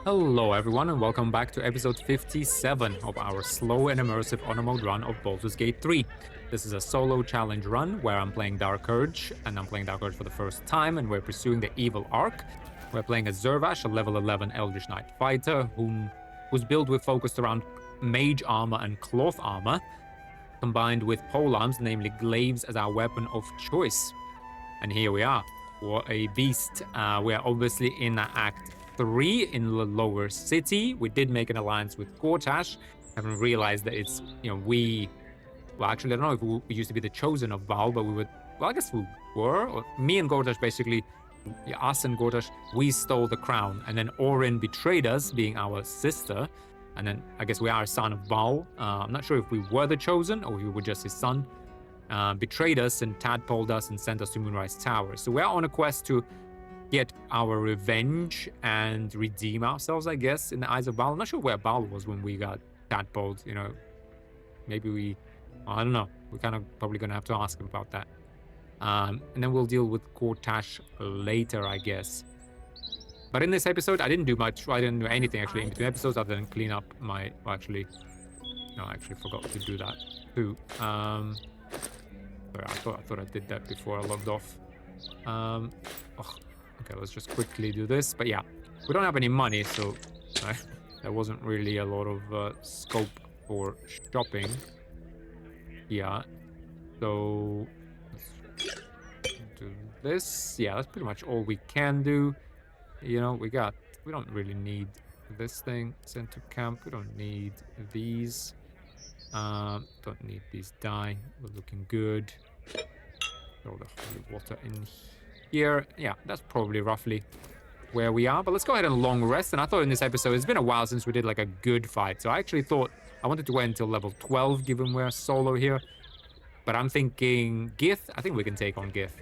Hello everyone and welcome back to episode 57 of our slow and immersive honor mode run of Baldur's Gate 3. This is a solo challenge run where I'm playing Dark Urge, and I'm playing Dark Urge for the first time, and we're pursuing the evil arc. We're playing as Zervash, a level 11 Eldritch Knight fighter whose build we focused around mage armor and cloth armor, combined with polearms, namely glaives, as our weapon of choice. And here we are. What a beast. We are obviously in Act 3 in the lower city. We did make an alliance with Gortash. Haven't realized that it's, well, actually, I don't know if we used to be the chosen of Val, but we would, well, I guess we were. Or me and Gortash basically, us and Gortash, we stole the crown. And then Orin betrayed us, being our sister. And then I guess we are a son of Val. I'm not sure if we were the chosen or if we were just his son. Betrayed us and tadpoled us and sent us to Moonrise Tower. So we're on a quest to get our revenge and redeem ourselves, I guess, in the eyes of Baldur. I'm not sure where Baldur was when we got tadpoled, Maybe I don't know. We're kind of probably going to have to ask him about that. And then we'll deal with Gortash later, I guess. But in this episode, I didn't do much. I didn't do anything, actually, in between episodes other than clean up my... Well, actually... No, I actually forgot to do that, too. Sorry, I thought I did that before I logged off. Okay, let's just quickly do this. But yeah, we don't have any money, so there wasn't really a lot of scope for shopping. Yeah, so let's do this. Yeah, that's pretty much all we can do. We don't really need this thing sent to camp. We don't need these. Don't need these dye. We're looking good. Throw the holy water in here. Yeah, that's probably roughly where we are. But let's go ahead and long rest. And I thought in this episode, it's been a while since we did like a good fight. So I actually thought I wanted to wait until level 12, given we're solo here. But I'm thinking Gith. I think we can take on Gith.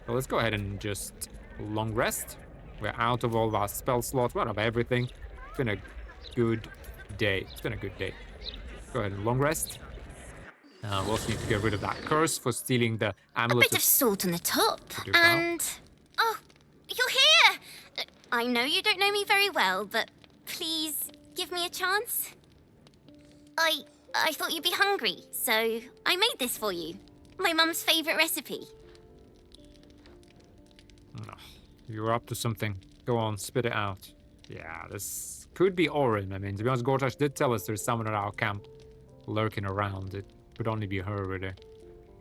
So let's go ahead and just long rest. We're out of all of our spell slots. We're out of everything. It's been a good day. Go ahead and long rest. We also need to get rid of that curse for stealing the amulet. A bit of salt on the top, and... Oh, you're here! I know you don't know me very well, but please give me a chance. I thought you'd be hungry, so I made this for you. My mum's favorite recipe. You're up to something. Go on, spit it out. Yeah, this could be Orin. I mean, to be honest, Gortash did tell us there's someone at our camp lurking around. It could only be her, really.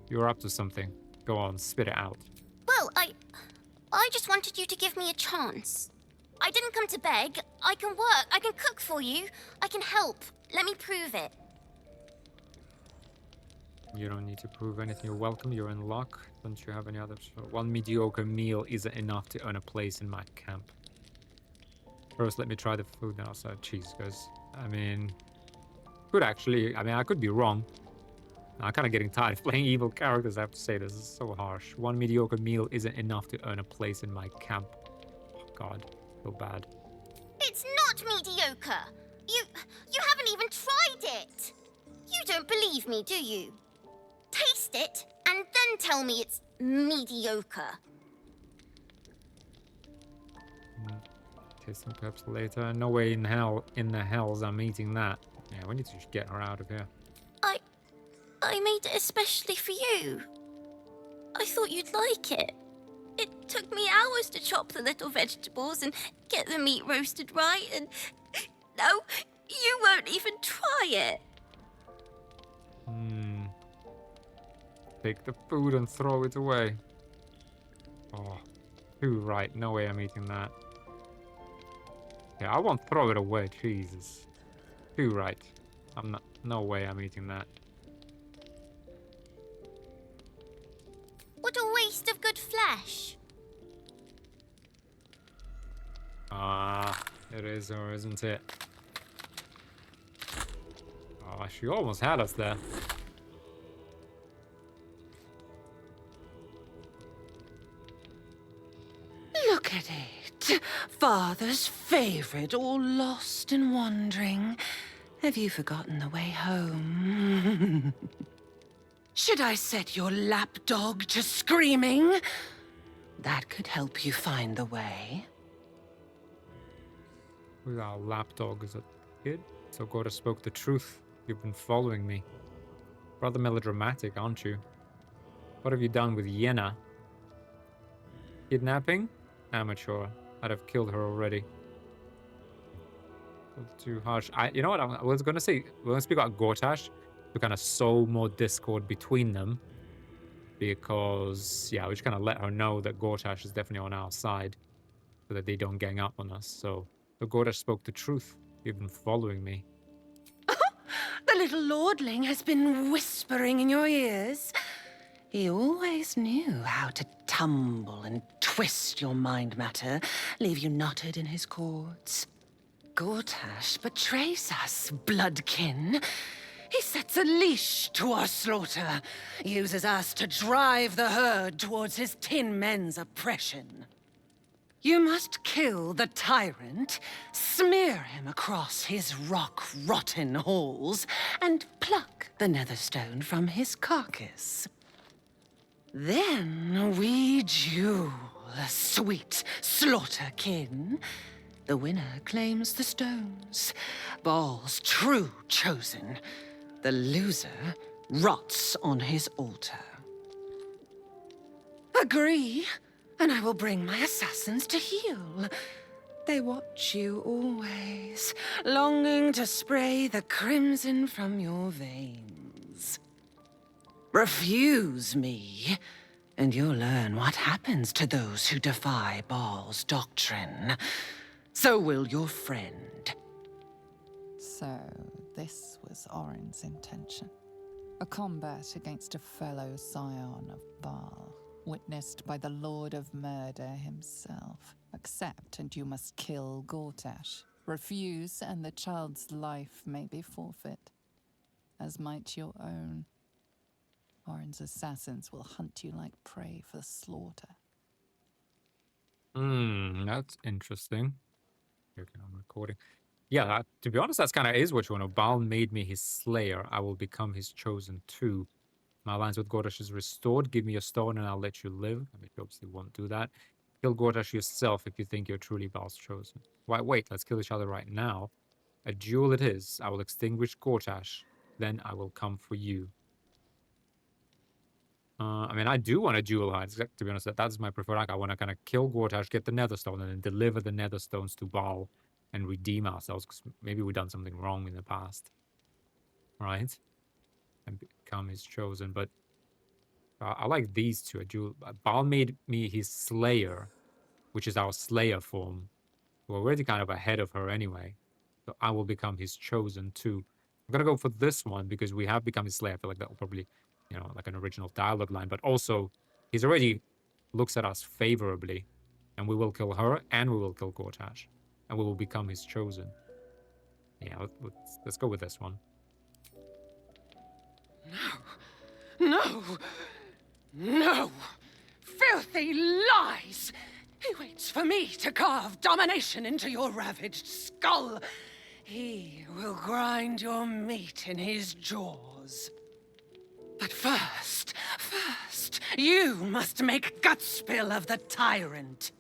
You're up to something. Go on, spit it out. Well, I just wanted you to give me a chance. I didn't come to beg. I can work. I can cook for you. I can help. Let me prove it. You don't need to prove anything. You're welcome. You're in luck. Don't you have any others? One mediocre meal isn't enough to earn a place in my camp. First, let me try the food now. So, cheese, guys. I mean, I could be wrong. I'm kind of getting tired of playing evil characters, I have to say. This is so harsh. One mediocre meal isn't enough to earn a place in my camp. Oh, God. So bad. It's not mediocre. You haven't even tried it. You don't believe me, do you? Taste it, and then tell me it's mediocre. Tasting perhaps later. No way in the hells I'm eating that. Yeah, we need to just get her out of here. I made it especially for you. I thought you'd like it. It took me hours to chop the little vegetables and get the meat roasted right, and no, you won't even try it. Take the food and throw it away. Oh, too right. No way I'm eating that. Yeah, I won't throw it away. Jesus. Too right. No way I'm eating that. What a waste of good flesh. It is, or isn't it? Oh, she almost had us there. Look at it. Father's favorite, all lost and wandering. Have you forgotten the way home? Should I set your lapdog to screaming? That could help you find the way. Who's our lapdog? Is it kid? So Gorda spoke the truth. You've been following me. Rather melodramatic, aren't you? What have you done with Yenna? Kidnapping? Amateur. I'd have killed her already. Too harsh. You know what? I was going to say, we're going to speak about Gortash to kind of sow more discord between them. Because, yeah, we just kind of let her know that Gortash is definitely on our side. So that they don't gang up on us. So, the Gortash spoke the truth. You've been following me. The little lordling has been whispering in your ears. He always knew how to tumble and twist your mind matter, leave you knotted in his cords. Gortash betrays us, bloodkin. He sets a leash to our slaughter, uses us to drive the herd towards his tin men's oppression. You must kill the tyrant, smear him across his rock-rotten halls, and pluck the netherstone from his carcass. Then we duel, sweet slaughterkin. The winner claims the stones, Baal's true chosen. The loser rots on his altar. Agree, and I will bring my assassins to heal. They watch you always, longing to spray the crimson from your veins. Refuse me, and you'll learn what happens to those who defy Baal's doctrine. So will your friend. So, this was Orin's intention. A combat against a fellow scion of Baal, witnessed by the Lord of Murder himself. Accept and you must kill Gortash. Refuse and the child's life may be forfeit, as might your own. Orin's assassins will hunt you like prey for slaughter. That's interesting. Okay, I'm recording. Yeah, to be honest, that's kind of is what you want. Baal made me his slayer. I will become his chosen too. My alliance with Gortash is restored. Give me a stone and I'll let you live. I mean, you obviously won't do that. Kill Gortash yourself if you think you're truly Baal's chosen. Why, wait, let's kill each other right now. A duel it is. I will extinguish Gortash. Then I will come for you. I mean, I do want to duel her. To be honest, that's my preferred act. I want to kind of kill Gortash, get the Netherstone, and then deliver the Netherstones to Baal and redeem ourselves, because maybe we've done something wrong in the past. Right? And become his chosen. But I like these two. Baal made me his slayer, which is our slayer form. We're already kind of ahead of her anyway. So I will become his chosen too. I'm going to go for this one because we have become his slayer. I feel like that will probably, you know, like an original dialogue line. But also, he's already looks at us favorably. And we will kill her and we will kill Gortash. And we will become his chosen. Yeah, let's go with this one. No! No! Filthy lies! He waits for me to carve domination into your ravaged skull. He will grind your meat in his jaws. But first, you must make gutspill of the tyrant.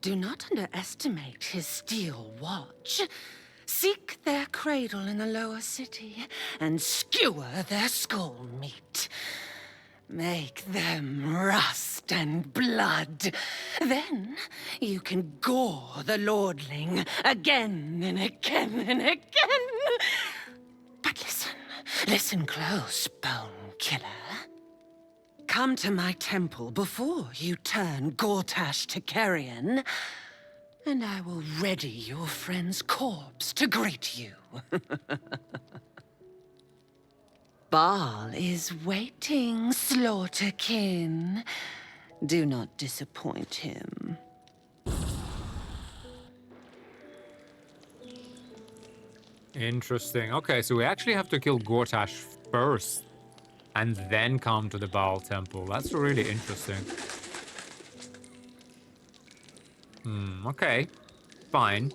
Do not underestimate his steel watch. Seek their cradle in the lower city and skewer their skull meat. Make them rust and blood. Then you can gore the lordling again and again and again. But listen close, bone killer. Come to my temple before you turn Gortash to carrion, and I will ready your friend's corpse to greet you. Baal is waiting, slaughterkin. Do not disappoint him. Interesting. Okay, so we actually have to kill Gortash first and then come to the Baal temple. That's really interesting. Okay. Fine.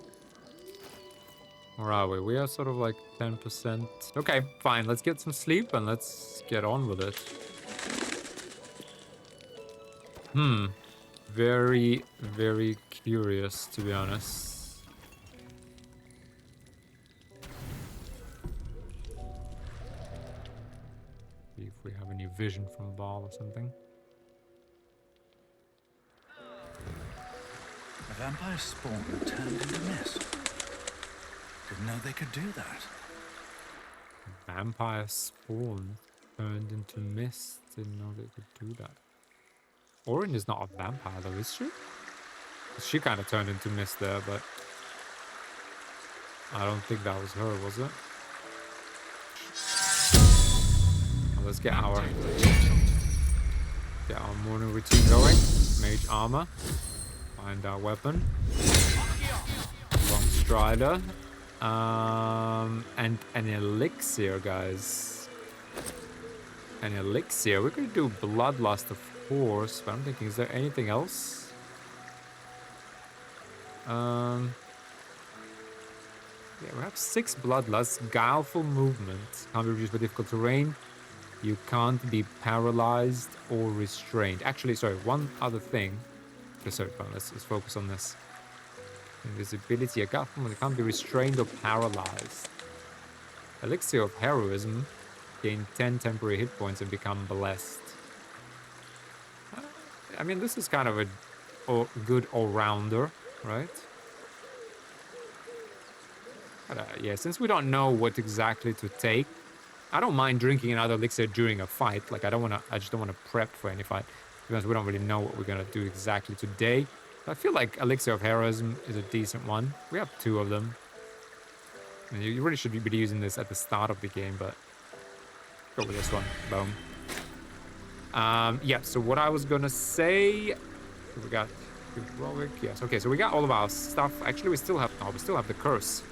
Where are we? We are sort of like 10%. Okay, fine. Let's get some sleep and let's get on with it. Very, very curious, to be honest. any vision from Baal or something. A vampire spawn turned into mist. Didn't know they could do that. Vampire spawn turned into mist. Didn't know they could do that. Orin is not a vampire though, is she? She kind of turned into mist there, but I don't think that was her, was it? Well, let's get our morning routine going. Mage armor. Find our weapon. Long strider. And an elixir, guys. An elixir. We could do bloodlust, of course, but I'm thinking, is there anything else? Yeah, we have 6 bloodlusts. Guileful movement. Can't be reduced by difficult terrain. You can't be paralyzed or restrained. Actually, sorry, one other thing. Okay, sorry, let's focus on this. Invisibility. A guileful movement can't be restrained or paralyzed. Elixir of heroism. Gain 10 temporary hit points and become blessed. I mean, this is kind of a good all-rounder, right? But, yeah, since we don't know what exactly to take, I don't mind drinking another elixir during a fight. Like, I just don't want to prep for any fight, because we don't really know what we're gonna do exactly today. But I feel like Elixir of Heroism is a decent one. We have 2 of them. I mean, you really should be using this at the start of the game, but go with this one. Boom. Yeah, so what I was gonna say, we got heroic, yes. Okay, so we got all of our stuff. Actually, we still have the curse.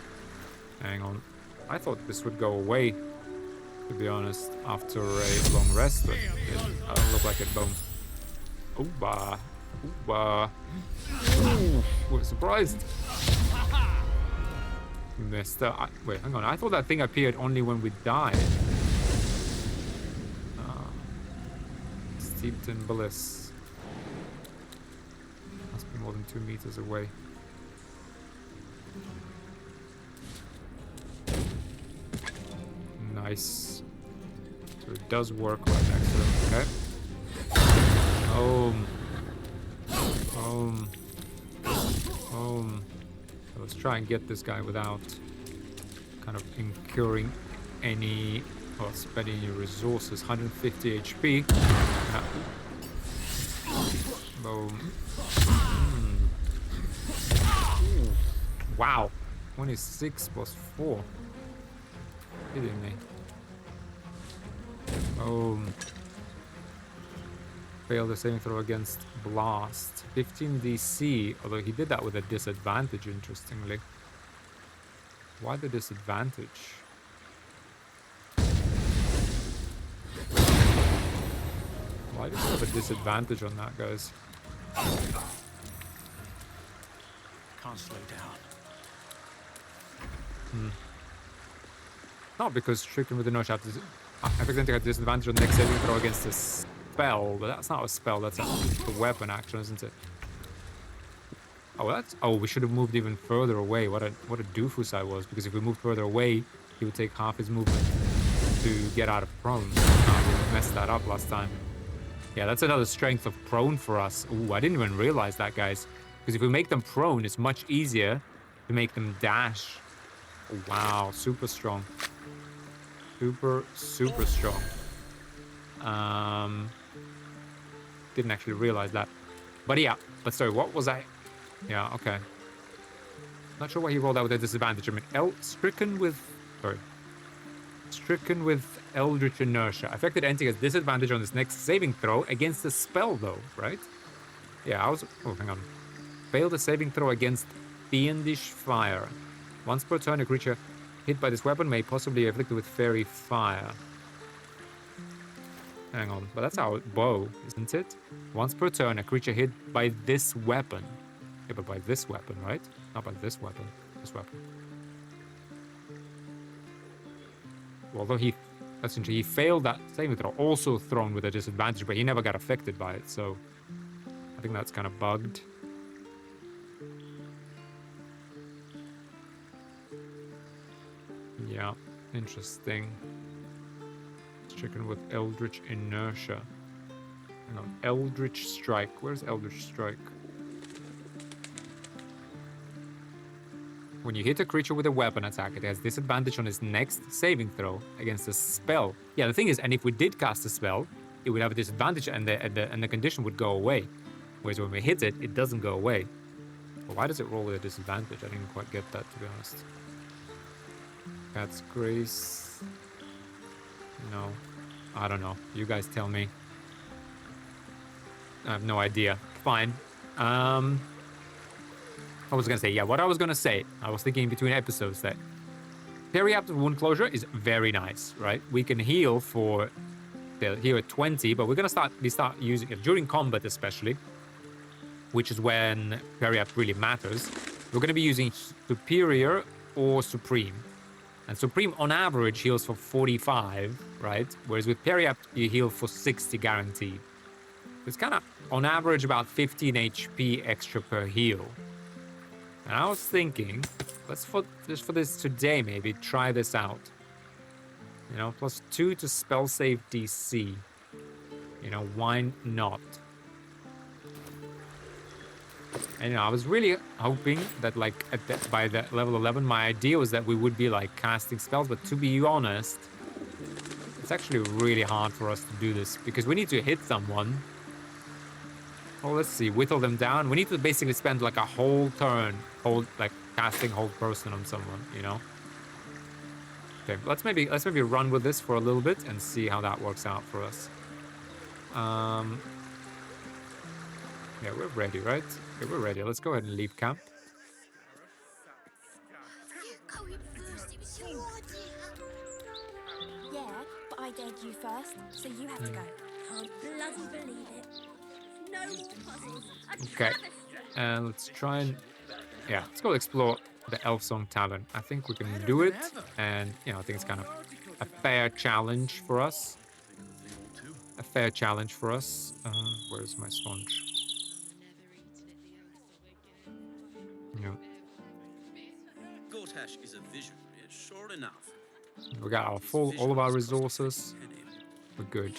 Hang on. I thought this would go away, to be honest, after a long rest, but it doesn't look like it. Boom. Ooh-bah. Ooh-bah. Ooh, we're surprised. Missed. Wait, hang on. I thought that thing appeared only when we died. Steeped in bliss. Must be more than 2 meters away. Nice. So it does work right next to it. Okay. So let's try and get this guy without kind of incurring any or spending any resources. 150 HP. Boom. Ooh. Wow. 26 plus 4. Kidding me. Failed the saving throw against Blast. 15 DC, although he did that with a disadvantage, interestingly. Why the disadvantage? Why do we have a disadvantage on that, guys? Can't slow down. Not because stricken with the no shot is effectively had disadvantage on the next saving throw against a spell, but that's not a spell, that's a weapon action, isn't it? Oh, we should have moved even further away. What a doofus I was, because if we moved further away, he would take half his movement to get out of prone. We messed that up last time. Yeah, that's another strength of prone for us. Ooh, I didn't even realize that, guys. Because if we make them prone, it's much easier to make them dash. Oh, wow, super strong. Super strong. Didn't actually realize that. But yeah, but sorry, what was I? Yeah, okay. Not sure why he rolled out with a disadvantage. I mean, stricken with Eldritch Inertia. Affected entity has disadvantage on this next saving throw against the spell, though, right? Yeah, oh, hang on. Failed a saving throw against Fiendish Fire. Once per turn, a creature hit by this weapon may possibly be afflicted with Fairy Fire. Hang on, but that's our bow, isn't it? Once per turn, a creature hit by this weapon. Yeah, but by this weapon, right? Not by this weapon. This weapon. Although he failed that saving throw, also thrown with a disadvantage, but he never got affected by it, so I think that's kind of bugged. Yeah, interesting. Chicken with Eldritch Inertia. Hang on. Eldritch Strike. Where's Eldritch Strike? When you hit a creature with a weapon attack, it has disadvantage on its next saving throw against a spell. Yeah, the thing is, and if we did cast a spell, it would have a disadvantage and the condition would go away. Whereas when we hit it, it doesn't go away. Well, why does it roll with a disadvantage? I didn't quite get that, to be honest. Cat's Grace. No. I don't know. You guys tell me. I have no idea. Fine. I was gonna say, yeah, what I was gonna say, I was thinking between episodes that Periapt Wound Closure is very nice, right? We can heal for here at 20, but we're gonna start using it during combat especially, which is when Periapt really matters. We're gonna be using Superior or Supreme. And Supreme on average heals for 45, right? Whereas with Periapt you heal for 60 guaranteed. It's kind of on average about 15 HP extra per heal. And I was thinking, let's for this today maybe try this out. You know, +2 to spell save DC. You know, why not? And you know, I was really hoping that like by the level 11, my idea was that we would be like casting spells. But to be honest, it's actually really hard for us to do this because we need to hit someone. Oh, let's see, whittle them down. We need to basically spend like a whole turn casting hold person on someone, you know? Okay, let's maybe run with this for a little bit and see how that works out for us. Yeah, we're ready, right? Okay, we're ready. Let's go ahead and leave camp. Yeah, but I dared you first, so you have to go. Can't bloody believe it. No puzzles. Okay, and let's try and let's go explore the Elfsong Tavern. I think we can do it, and you know, I think it's kind of a fair challenge for us. Where's my sponge? Yeah. Gortash is a visionary, sure enough. We got all of our resources. We're good,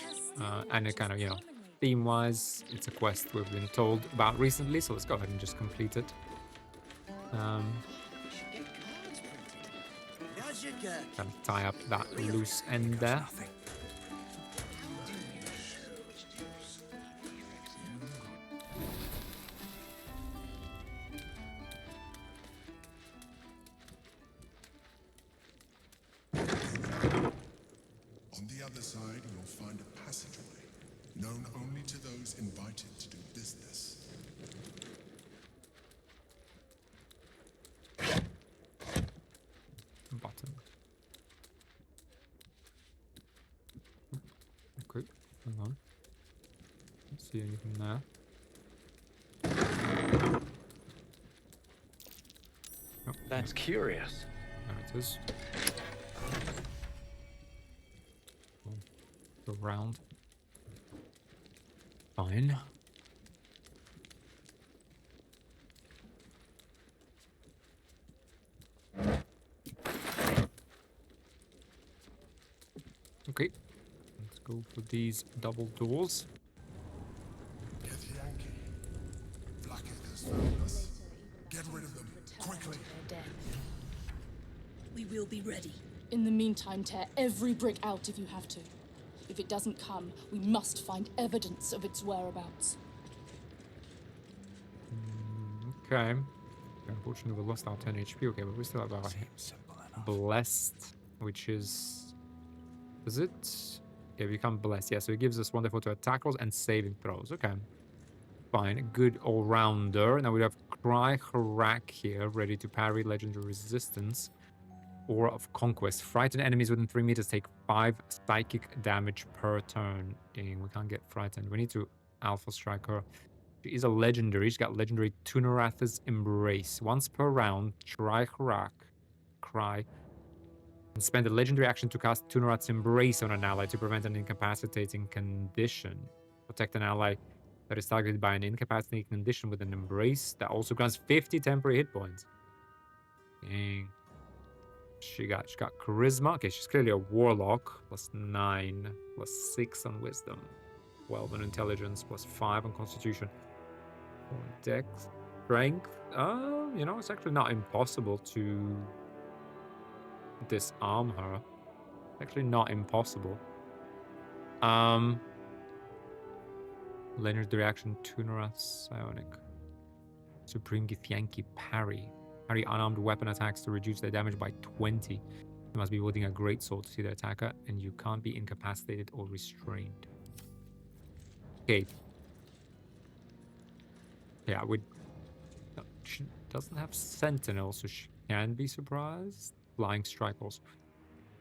and it kind of, you know, theme-wise, it's a quest we've been told about recently, so let's go ahead and just complete it. Kind of tie up that loose end there. On the other side, you'll find a passageway, known only to those invited to do business. Button. Okay, hang on. Don't see anything there. Oh, That's curious. there it is. Go round. Fine. Okay, let's go for these double doors. Gith Yankee. Blackhead has found us. Get rid of them, quickly. We will be ready. In the meantime, tear every brick out if you have to. If it doesn't come, we must find evidence of its whereabouts. Okay. Unfortunately, we lost our 10 HP. Okay, but we still have our blessed, which is... Is it? Yeah, become blessed. Yeah, so it gives us wonderful to attack rolls and saving throws. Okay. Fine. A good all-rounder. Now we have Cry Harak here, ready to parry legendary resistance. Aura of Conquest. Frightened enemies within 3 meters take 5 psychic damage per turn. Dang, we can't get frightened. We need to alpha strike her. She is a legendary. She's got legendary Tunorath's Embrace. Once per round, Cry Harak. Cry. And spend a legendary action to cast Tunorath's Embrace on an ally to prevent an incapacitating condition. Protect an ally that is targeted by an incapacitating condition with an Embrace that also grants 50 temporary hit points. Dang. she got? She got charisma. Okay, she's clearly a warlock. +9, +6 on wisdom. 12 on intelligence, +5 on constitution. 4 on dex. Strength. You know, it's actually not impossible to disarm her. Actually not impossible. Legendary action, Tunera Psionic. Supreme Githyanki Parry. Parry unarmed weapon attacks to reduce their damage by 20. You must be wielding a greatsword to see the attacker, and you can't be incapacitated or restrained. Okay. Yeah, no, she doesn't have Sentinel, so she can be surprised. Flying strike also.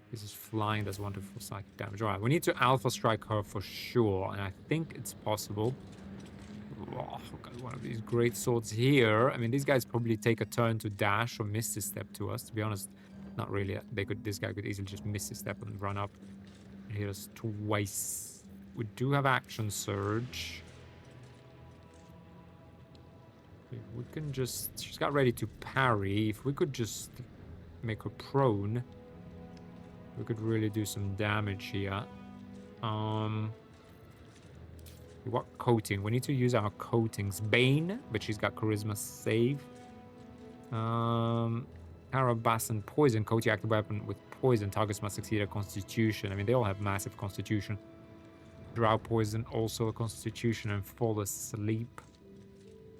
This is flying, does 1 to 4 psychic damage. Alright, we need to alpha strike her for sure, and I think it's possible. Oh, got one of these great swords here. I mean, these guys probably take a turn to dash or misty step to us. To be honest, not really. This guy could easily just misty step and run up and hit us twice. We do have action surge. If we can just... She's got ready to parry. If we could just make her prone, we could really do some damage here. What coating? We need to use our coatings. Bane, but she's got charisma save. Carabas and poison. Coat your active weapon with poison. Targets must succeed at constitution. I mean, they all have massive constitution. Drow poison, also a constitution, and fall asleep.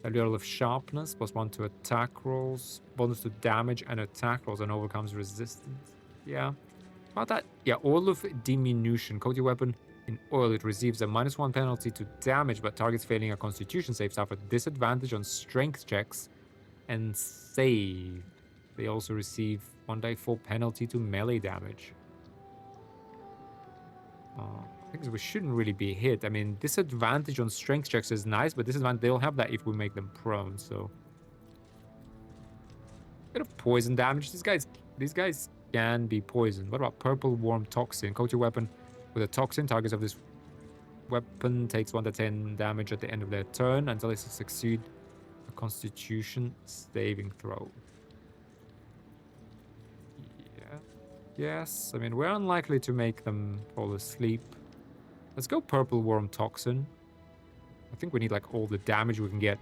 A little of sharpness, +1 to attack rolls. Bonus to damage and attack rolls, and overcomes resistance. Yeah. About that? Yeah, oil of diminution. Coat your weapon in oil. It receives a -1 penalty to damage, but targets failing a constitution save suffer disadvantage on strength checks and save. They also receive 1d4 penalty to melee damage. I think we shouldn't really be hit. I mean, disadvantage on strength checks is nice, but disadvantage, they'll have that if we make them prone, so... Bit of poison damage. These guys can be poisoned. What about purple worm toxin? Coat your weapon with a toxin. Targets of this weapon takes 1 to 10 damage at the end of their turn until they succeed a constitution saving throw. Yeah. Yes, I mean, we're unlikely to make them fall asleep. Let's go purple worm toxin. I think we need like all the damage we can get.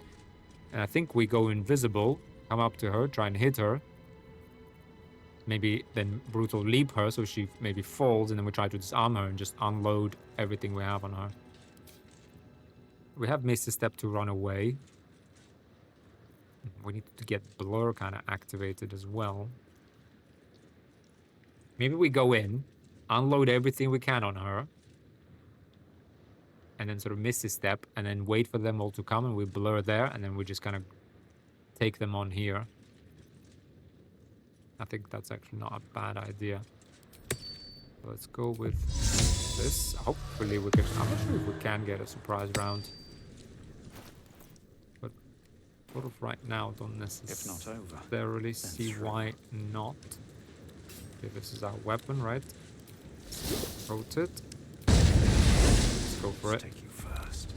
And I think we go invisible, come up to her, try and hit her. Maybe then brutal leap her so she maybe falls, and then we try to disarm her and just unload everything we have on her. We have Misty Step to run away. We need to get Blur kind of activated as well. Maybe we go in, unload everything we can on her, and then sort of Misty Step, and then wait for them all to come, and we Blur there, and then we just kind of take them on here. I think that's actually not a bad idea. So let's go with this. Hopefully we can... I'm not sure if we can get a surprise round. But sort of right now don't necessarily see why not. Okay, this is our weapon, right? Rotate. Let's go for it. Take you first.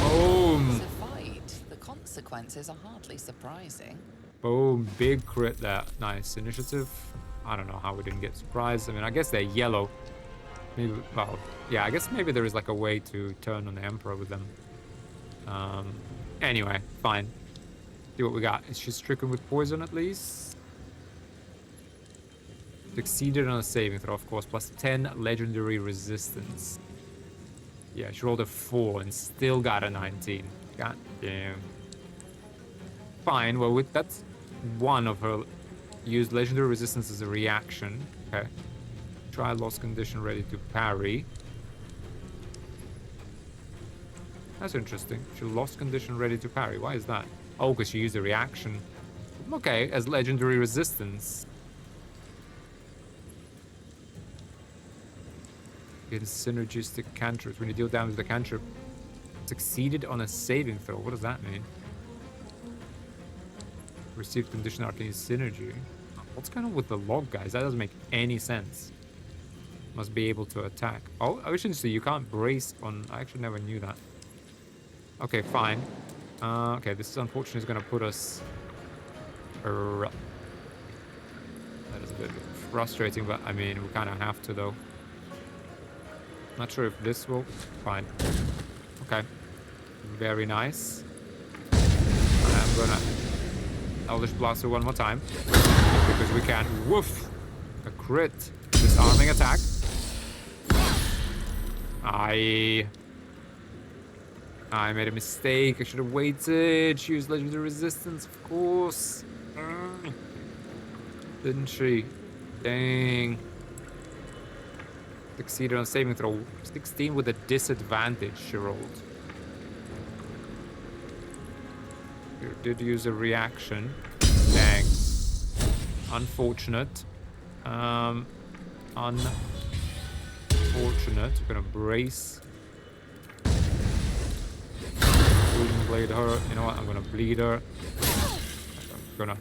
Boom! It's a fight. The consequences are hardly surprising. Boom, big crit there. Nice. Initiative. I don't know how we didn't get surprised. I mean, I guess they're yellow. Maybe, well, yeah, I guess maybe there is like a way to turn on the Emperor with them. Anyway, fine. See what we got. Is she stricken with poison at least? Succeeded on a saving throw, of course. +10 legendary resistance. Yeah, she rolled a 4 and still got a 19. God damn. Fine, well, that's one of her used legendary resistance as a reaction. Okay. Try lost condition ready to parry. That's interesting. She lost condition ready to parry. Why is that? Oh, because she used a reaction. Okay, as legendary resistance. Get synergistic cantrips. When you deal damage to the cantrip, succeeded on a saving throw. What does that mean? Received condition arcane synergy. What's going on with the log, guys? That doesn't make any sense. Must be able to attack. Oh, I shouldn't see. You can't brace on... I actually never knew that. Okay, fine. Okay, this is unfortunately going to put us... That is a bit of a frustrating, but I mean, we kind of have to, though. Not sure if this will... Fine. Okay. Very nice. I'm gonna Eldritch Blast her one more time. Because we can. Woof! A crit. Disarming attack. I made a mistake. I should have waited. She used legendary resistance, of course. Didn't she? Dang. Succeeded on saving throw. 16 with a disadvantage she rolled. You did use a reaction. Dang. Unfortunate. Unfortunate. We're gonna brace. Bleeding blade her. You know what? I'm gonna bleed her. I'm gonna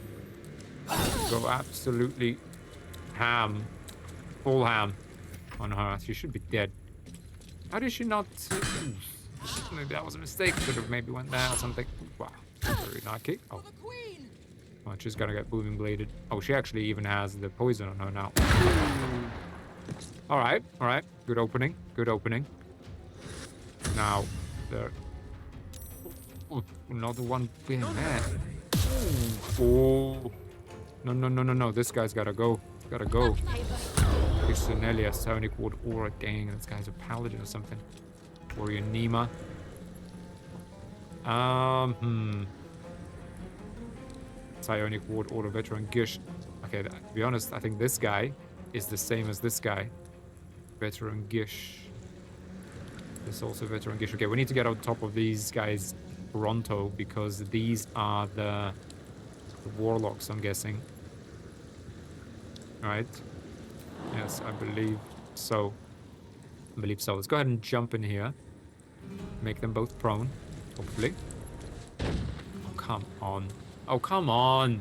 go absolutely ham. Full ham on her. She should be dead. How did she not? Maybe that was a mistake. Should have maybe went there or something. Wow. Very lucky. Oh. Oh, she's gonna get booming bladed. Oh, she actually even has the poison on her now. Alright, alright. Good opening. Good opening. Now, there. Ooh, another one being there. Oh. No, no, no, no, no. This guy's gotta go. Gotta go. Psionelia, Psionic Ward Aura. Dang, this guy's a paladin or something. Warrior Nima. Psionic Ward Aura Veteran Gish. Okay, to be honest, I think this guy is the same as this guy. Veteran Gish. This also Veteran Gish. Okay, we need to get on top of these guys pronto because these are the warlocks, I'm guessing. Right? Yes, I believe so. I believe so. Let's go ahead and jump in here. Make them both prone, hopefully. Oh, come on. Oh, come on.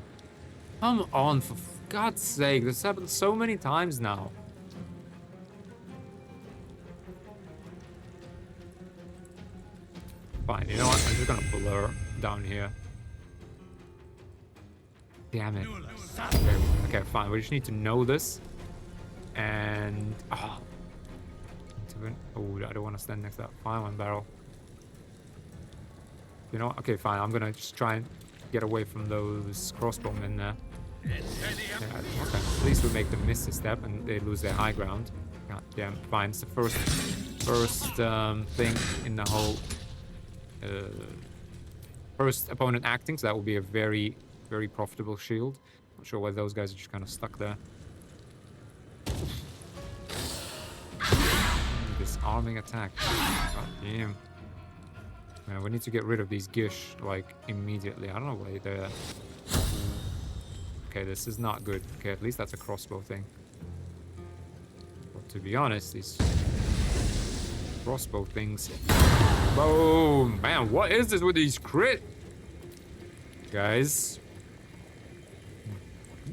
Come on, for God's sake. This happened so many times now. Fine, you know what? I'm just gonna blur down here. Damn it. Okay, fine. We just need to know this. And... Oh, I don't want to stand next to that fire one barrel. You know what? Okay, fine. I'm gonna just try and get away from those crossbowmen there. Yeah, okay. At least we make them miss a step and they lose their high ground. God damn, fine. It's the first thing in the whole... first opponent acting, so that will be a very, very profitable shield. Not sure why those guys are just kind of stuck there. Disarming attack. God damn. Man, we need to get rid of these Gish, like, immediately. I don't know why they're... Okay, this is not good. Okay, at least that's a crossbow thing. But to be honest, these crossbow things... Boom! Man, what is this with these crit? Guys.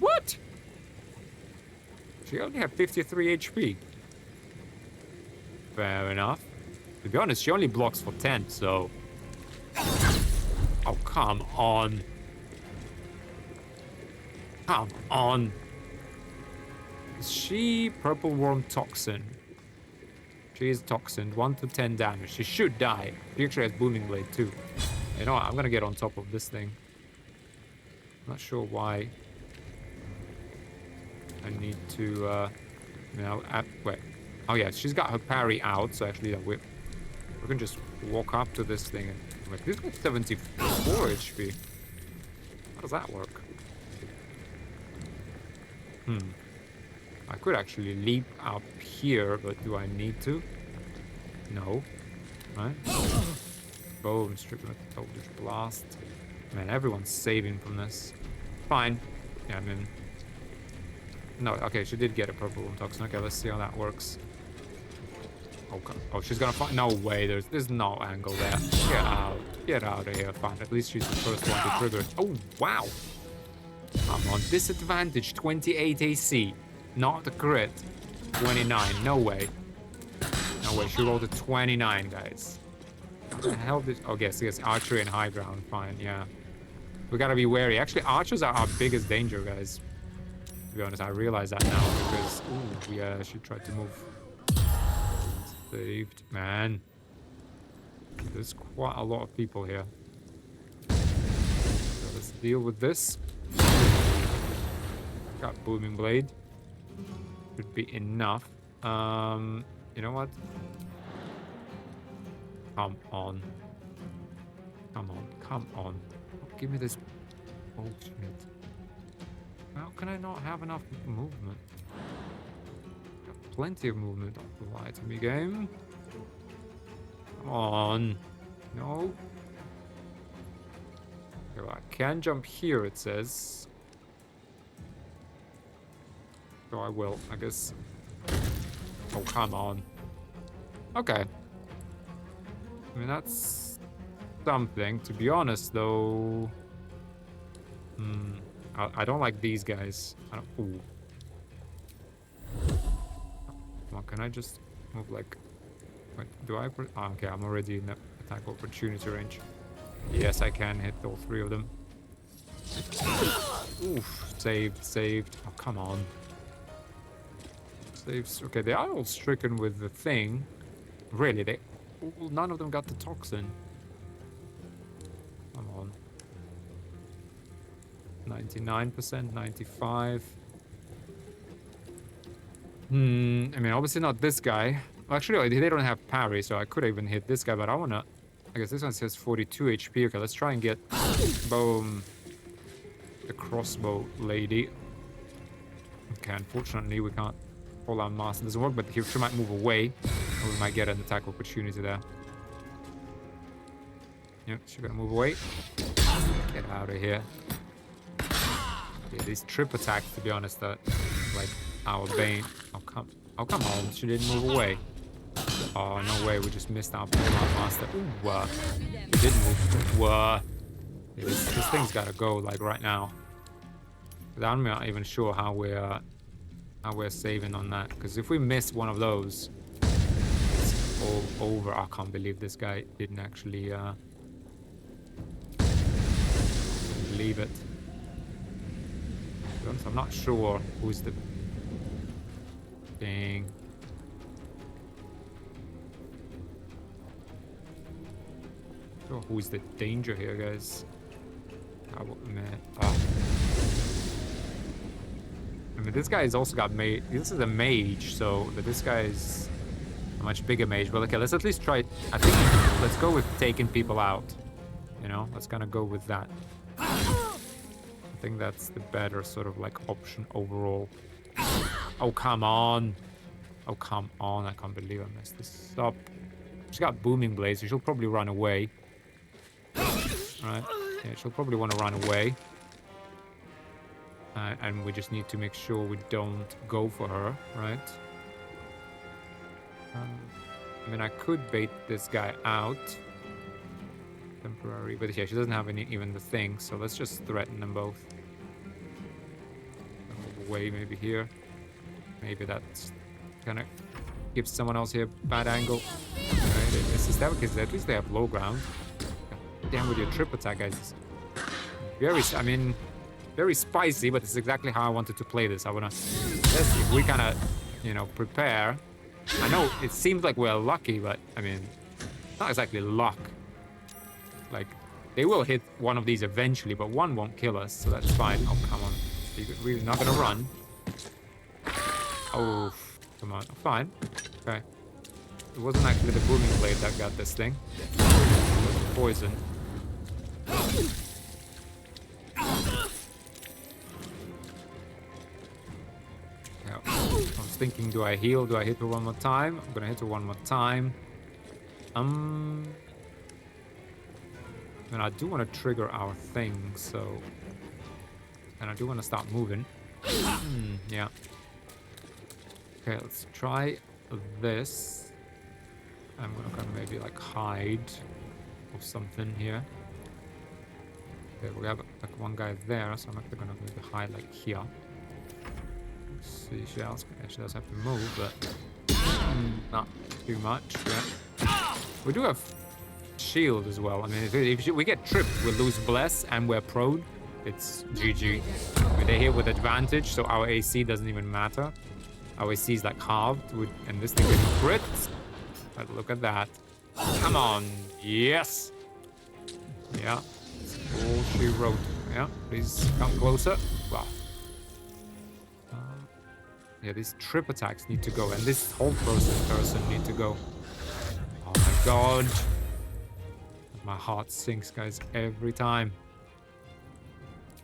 What? She only had 53 HP. Fair enough. To be honest, she only blocks for 10, so... Oh, come on. Come on. Is she Purple Worm Toxin? She is toxined. 1 to 10 damage. She should die. She actually has Booming Blade too. You know what? I'm gonna get on top of this thing. Not sure why. I need to, wait. Oh yeah, she's got her parry out, so actually we can just walk up to this thing and... Like, this got 74 HP. How does that work? I could actually leap up here, but do I need to? No. Right? Boom, stripping with the Eldritch Blast. Man, everyone's saving from this. Fine. Yeah, I mean... No, okay, she did get a Purple Worm Toxin. Okay, let's see how that works. Oh, she's gonna fight. No way, there's no angle there. Get out of here. Fine, at least she's the first one to trigger it. Oh, wow. I'm on disadvantage, 28 AC. Not the crit. 29, no way. No way, she rolled a 29, guys. What the hell did... Oh, yes, archery and high ground, fine, yeah. We gotta be wary. Actually, archers are our biggest danger, guys. to be honest. I realize that now because, ooh, yeah, she tried to move. Saved, man. There's quite a lot of people here. So let's deal with this. Got booming blade. Should be enough. You know what? Come on. Come on. Come on. Give me this bullshit. How can I not have enough movement? Got plenty of movement. Don't lie to me, game. Come on. No. Okay, well, I can jump here, it says. So I will, I guess. Oh, come on. Okay. I mean, that's something. To be honest, though... I don't like these guys. I don't... Ooh. Come on, can I just move like... Wait, do I... Oh, okay, I'm already in the attack opportunity range. Yes, I can hit all three of them. Oof. Saved, saved. Oh, come on. Saves. Okay, they are all stricken with the thing. Really, they... None of them got the toxin. Come on. 99%, 95. I mean, obviously not this guy. Actually, they don't have parry, so I could even hit this guy, but I wanna... I guess this one says 42 HP. Okay, let's try and get... Boom. The crossbow lady. Okay, unfortunately, we can't... All our master doesn't work, but she might move away. Or we might get an attack opportunity there. Yep, she's gonna move away. Get out of here. Yeah, these trip attacks, to be honest, are like our bane. Oh come on, she didn't move away. Oh, no way, we just missed our polearm master. Ooh, he did move. Yeah, this thing's gotta go, like, right now. I'm not even sure how we're saving on that. Because if we miss one of those, it's all over. I can't believe this guy didn't actually leave it. I'm not sure who's the thing. Sure who's the danger here, guys. Oh, man. Oh. I mean, this guy has also got mage. This is a mage, so this guy is a much bigger mage. But okay, let's at least try. I think let's go with taking people out. You know, let's kind of go with that. I think that's the better sort of like option overall. Oh, come on. Oh, come on. I can't believe I messed this up. She's got booming blades, so she'll probably run away. Right? Yeah, she'll probably want to run away. And we just need to make sure we don't go for her, right? I mean, I could bait this guy out. Temporary, but yeah, she doesn't have even the thing, so let's just threaten them both. Move away, maybe here. Maybe that's gonna give someone else here a bad angle. Right, this is that because at least they have low ground. Damn, with your trip attack, guys. I mean, very spicy, but it's exactly how I wanted to play this. I wanna, let's see if we kind of, you know, prepare. I know it seems like we're lucky, but I mean, not exactly luck. Like, they will hit one of these eventually, but one won't kill us, so that's fine. Oh, come on. We're not gonna run. Oh, come on. Oh, fine. Okay. It wasn't actually the booming blade that got this thing. It was the poison. Yeah. I was thinking, do I heal? Do I hit her one more time? I'm gonna hit her one more time. And I do want to trigger our thing, so... And I do want to start moving. Yeah. Okay, let's try this. I'm gonna kind of maybe like hide or something here. Okay, we have like one guy there, so I'm actually gonna maybe hide like here. Let's see, she does have to move, but not too much. Yeah. We do have shield as well. I mean, if we get tripped, we lose bless and we're prone. it's GG. I mean, they hit with advantage, so our AC doesn't even matter. Our AC is like halved, and this thing is crit. But look at that. Come on. Yes. Yeah. All she wrote. Yeah, please come closer. Wow. Yeah, these trip attacks need to go, and this whole person need to go. Oh my god. My heart sinks, guys, every time.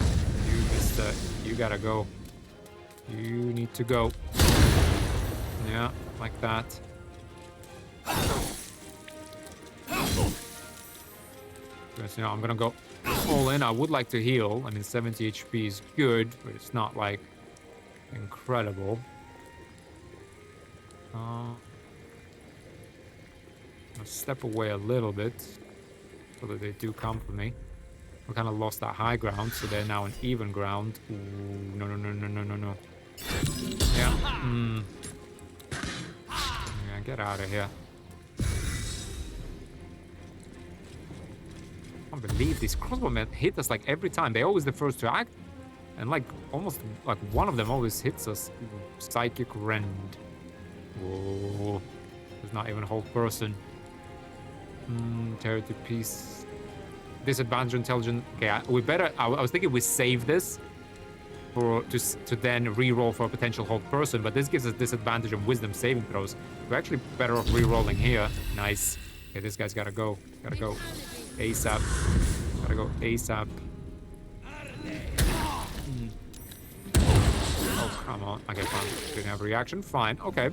You missed it. You gotta go. You need to go. Yeah, like that. Because, you know, I'm gonna go all in. I would like to heal. I mean, 70 HP is good, but it's not like incredible. I'll step away a little bit so that they do come for me. We kind of lost that high ground, so they're now on even ground. Ooh, no, no, no, no, no, no, no. Yeah. Yeah, get out of here. I can't believe these crossbowmen hit us like every time. They're always the first to act. And like almost like one of them always hits us. Psychic Rend. Whoa. There's not even a whole person. Charity piece. Disadvantage intelligence. Okay, we better. I was thinking we save this for to then re-roll for a potential hold person, but this gives us disadvantage on wisdom saving throws. We're actually better off re-rolling here. Nice. Okay, this guy's gotta go. Gotta go. ASAP. Gotta go ASAP. Oh, come on. Okay, fine. Didn't have a reaction. Fine. Okay.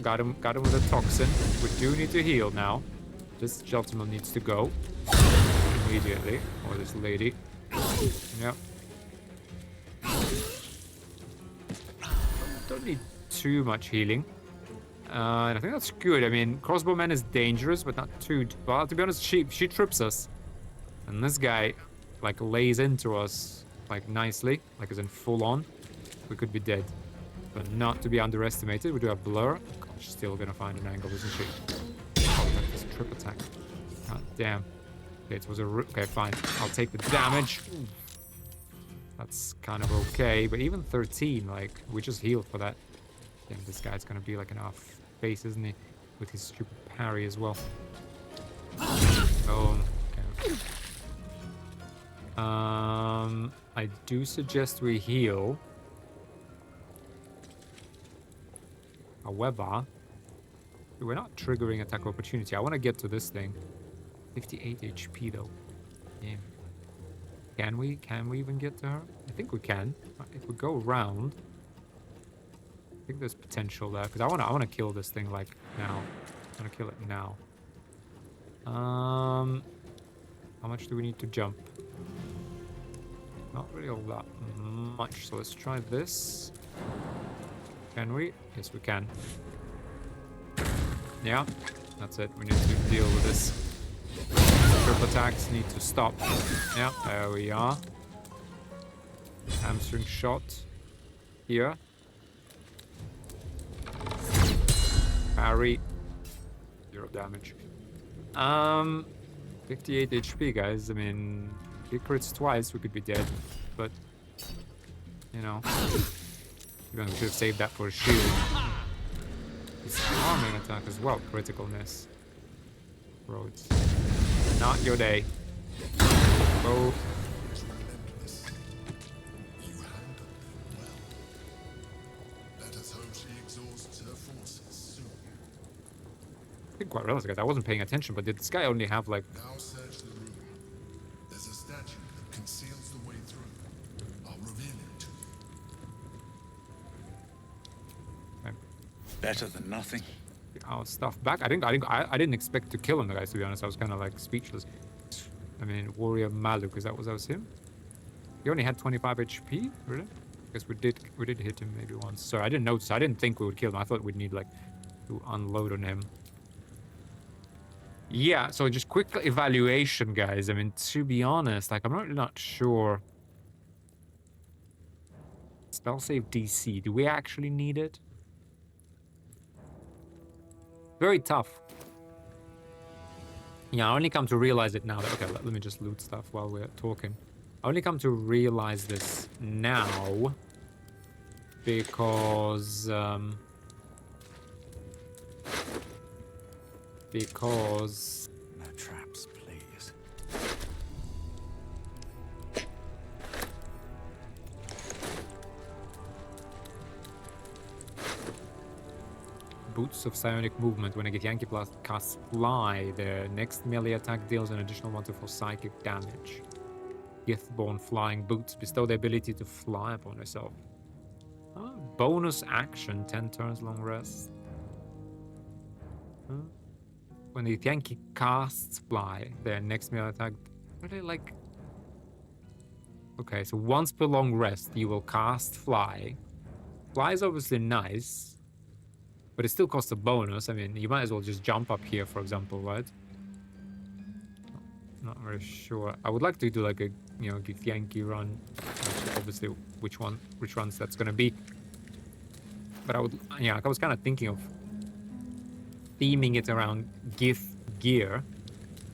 Got him with a toxin. We do need to heal now. This gentleman needs to go immediately. Or this lady. Yep. Don't need too much healing. And I think that's good. I mean, crossbowman is dangerous, but not too... Well, to be honest, she trips us. And this guy, like, lays into us, like, nicely. Like, as in full on. We could be dead. But not to be underestimated. We do have blur. God, she's still gonna find an angle, isn't she? Oh, that is a trip attack. God damn. Okay, it was a... Okay, fine. I'll take the damage. That's kind of okay. But even 13, like, we just healed for that. Damn, this guy's gonna be, like, in our face, isn't he? With his stupid parry as well. Oh, okay. I do suggest we heal. However, we're not triggering attack opportunity. I want to get to this thing. 58 HP though. Damn. Can we even get to her? I think we can. If we go around, I think there's potential there. Because I want to kill this thing like now. I want to kill it now. How much do we need to jump? Not really all that much. So let's try this. Can we? Yes, we can. Yeah, that's it. We need to deal with this. Trip attacks need to stop. Yeah, there we are. Hamstring shot. Here. Parry. 0 damage. 58 HP, guys. I mean, if he crits twice, we could be dead. But, you know. We should have saved that for a shield. It's harming attack as well. Criticalness. Bro, it's not your day. Oh. You handled them well. Let us hope she exhausts her forces soon. I didn't quite realize, guys. I wasn't paying attention, but did this guy only have like... Now search the room. There's a statue that conceals the way through. I'll reveal it to you. Better than nothing. Our stuff back. I didn't expect to kill him, guys. To be honest, I was kind of like speechless. I mean, Warrior Maluk, that was him. He only had 25 HP, really. I guess we did hit him maybe once. Sorry, I didn't notice. I didn't think we would kill him. I thought we'd need like to unload on him. Yeah. So just quick evaluation, guys. I mean, to be honest, like I'm really not sure. Spell save DC. Do we actually need it? Very tough. Yeah, I only come to realize it now. That, okay, let me just loot stuff while we're talking. I only come to realize this now because No traps, please. Boots of psionic movement. When a Githyanki casts Fly, their next melee attack deals an additional 1 to 4 psychic damage. Gith-born flying boots bestow the ability to fly upon yourself. Oh, bonus action, 10 turns long rest. Huh? When the Githyanki casts Fly, their next melee attack... Really, like... Okay, so once per long rest, you will cast Fly. Fly is obviously nice, but it still costs a bonus. I mean, you might as well just jump up here, for example, right? Not very sure. I would like to do like a, you know, Githyanki run. Obviously, which runs that's gonna be. But I would, yeah, I was kind of thinking of theming it around Gith gear,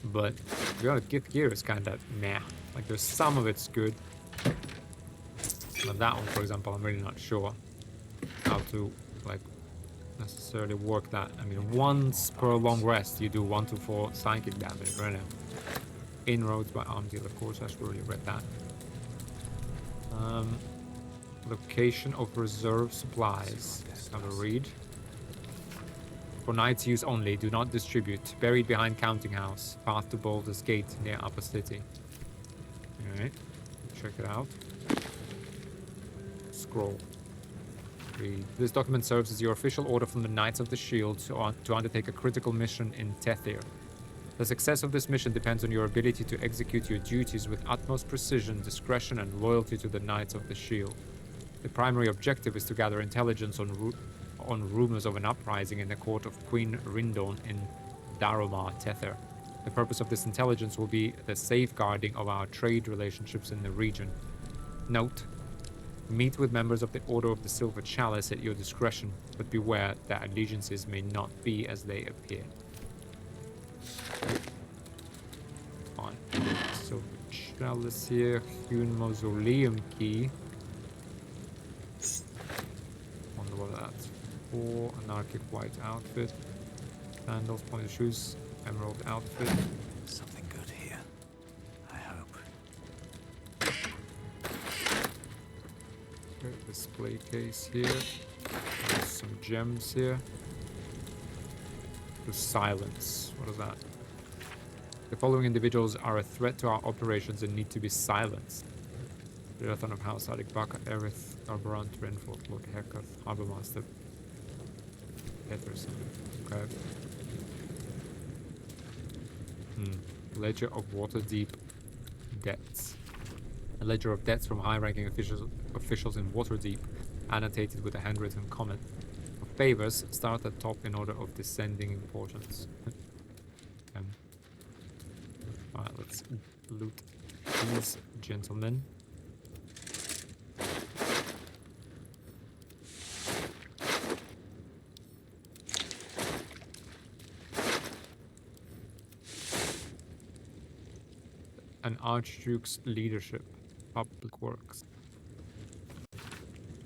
but to be honest, Gith gear is kind of meh. Like, there's some of it's good, but that one, for example, I'm really not sure how to like necessarily work that. I mean, once per long rest, you do 1 to 4 psychic damage, right? Inroads by arm deal, of course, I should really read that. Location of reserve supplies. Let's have a read. For night's use only, do not distribute. Buried behind counting house. Path to Baldur's Gate near Upper City. Alright, check it out. Scroll. Read. This document serves as your official order from the Knights of the Shield to undertake a critical mission in Tethir. The success of this mission depends on your ability to execute your duties with utmost precision, discretion, and loyalty to the Knights of the Shield. The primary objective is to gather intelligence on rumors of an uprising in the court of Queen Rindon in Daromar, Tethir. The purpose of this intelligence will be the safeguarding of our trade relationships in the region. Note: meet with members of the Order of the Silver Chalice at your discretion, but beware that allegiances may not be as they appear. Fine. Silver Chalice here. Hewn Mausoleum Key. Wonder what that's for. Anarchic white outfit. Sandals, pointed shoes. Emerald outfit. Something good here. I hope. Okay, display case here. There's some gems here. The silence. What is that? The following individuals are a threat to our operations and need to be silenced. Redathon of House Adik Baka, Erith, Arborant, Renfort, Lord Hekath, Harbormaster, Peterson. Okay. Ledger of Waterdeep debts. A ledger of debts from high-ranking officials in Waterdeep, annotated with a handwritten comment. For favors, start at top in order of descending importance. Alright, let's loot these gentlemen. An Archduke's leadership, public works.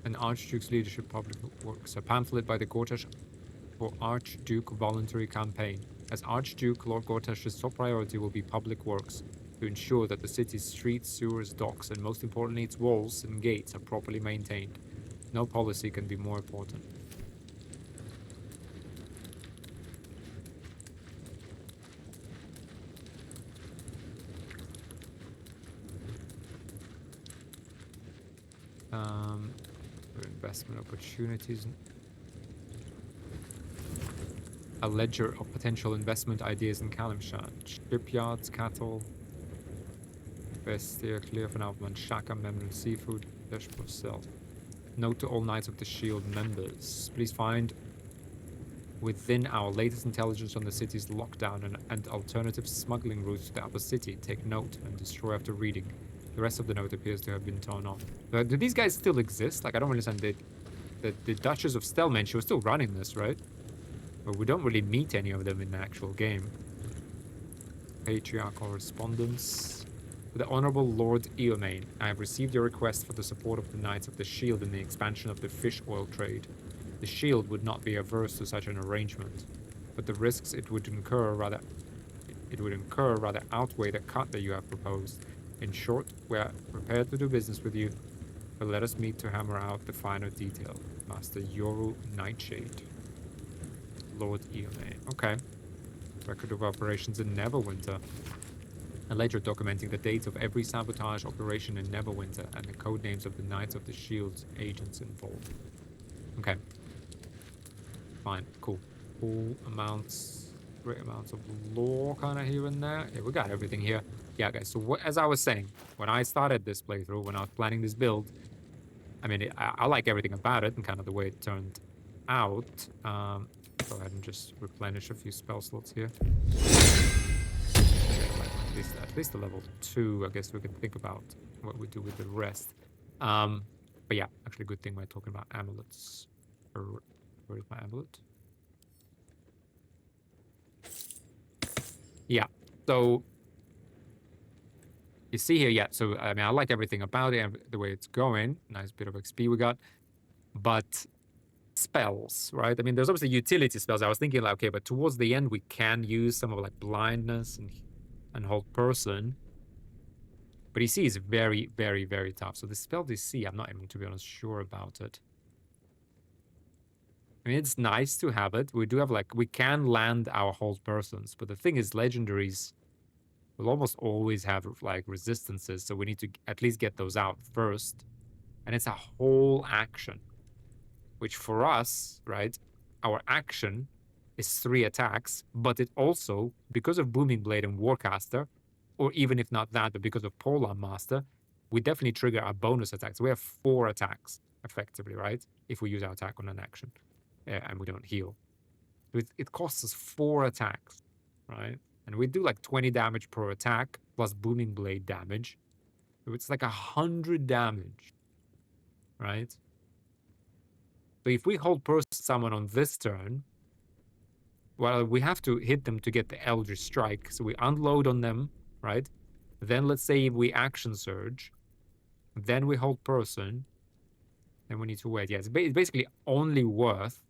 An Archduke's leadership, public works. A pamphlet by the Gortash for Archduke voluntary campaign. As Archduke, Lord Gortash's top priority will be public works, to ensure that the city's streets, sewers, docks, and most importantly its walls and gates are properly maintained. No policy can be more important. Investment opportunities. A ledger of potential investment ideas in Kalimshan. Shipyards, cattle, Vestir, Clear for Outland, Shaka, Memnon, Seafood, Fish for Sale. Note to all Knights of the Shield members. Please find within our latest intelligence on the city's lockdown and alternative smuggling routes to the upper city. Take note and destroy after reading. The rest of the note appears to have been torn off. But do these guys still exist? Like, I don't understand. The Duchess of Stelman, she was still running this, right? But we don't really meet any of them in the actual game. Patriarch correspondence. The Honorable Lord Eomain, I have received your request for the support of the Knights of the Shield in the expansion of the fish oil trade. The Shield would not be averse to such an arrangement, but the risks it would incur rather outweigh the cut that you have proposed. In short, we are prepared to do business with you, but let us meet to hammer out the finer detail. Master Yoru Nightshade. Lord Eomain. Okay. Record of operations in Neverwinter. A ledger documenting the dates of every sabotage operation in Neverwinter and the code names of the Knights of the Shield's agents involved. Okay. Fine. Cool. Great amounts of lore kind of here and there. Yeah, we got everything here. Yeah, guys. So as I was saying, when I started this playthrough, when I was planning this build, I mean, I like everything about it and kind of the way it turned out. Go ahead and just replenish a few spell slots here. At least a level 2. I guess we can think about what we do with the rest. But yeah, actually, good thing we're talking about amulets. Where is my amulet? Yeah. So you see here, yeah. So I mean, I like everything about it, the way it's going. Nice bit of XP we got, but spells, right? I mean, there's obviously utility spells. I was thinking like, okay, but towards the end we can use some of like blindness and hold person. But DC is very, very, very tough. So the spell DC, I'm not even, to be honest, sure about it. I mean, it's nice to have it. We do have like, we can land our hold persons, but the thing is, legendaries will almost always have like resistances, so we need to at least get those out first. And it's a whole action, which for us, right, our action is 3 attacks, but it also, because of Booming Blade and Warcaster, or even if not that, but because of Polearm Master, we definitely trigger our bonus attacks. We have 4 attacks, effectively, right? If we use our attack on an action, and we don't heal. So it costs us 4 attacks, right? And we do like 20 damage per attack, plus Booming Blade damage. So it's like 100 damage, right? So if we hold person someone on this turn, well, we have to hit them to get the Eldritch Strike. So we unload on them, right? Then let's say we action surge. Then we hold person. Then we need to wait. Yeah, it's basically only worth.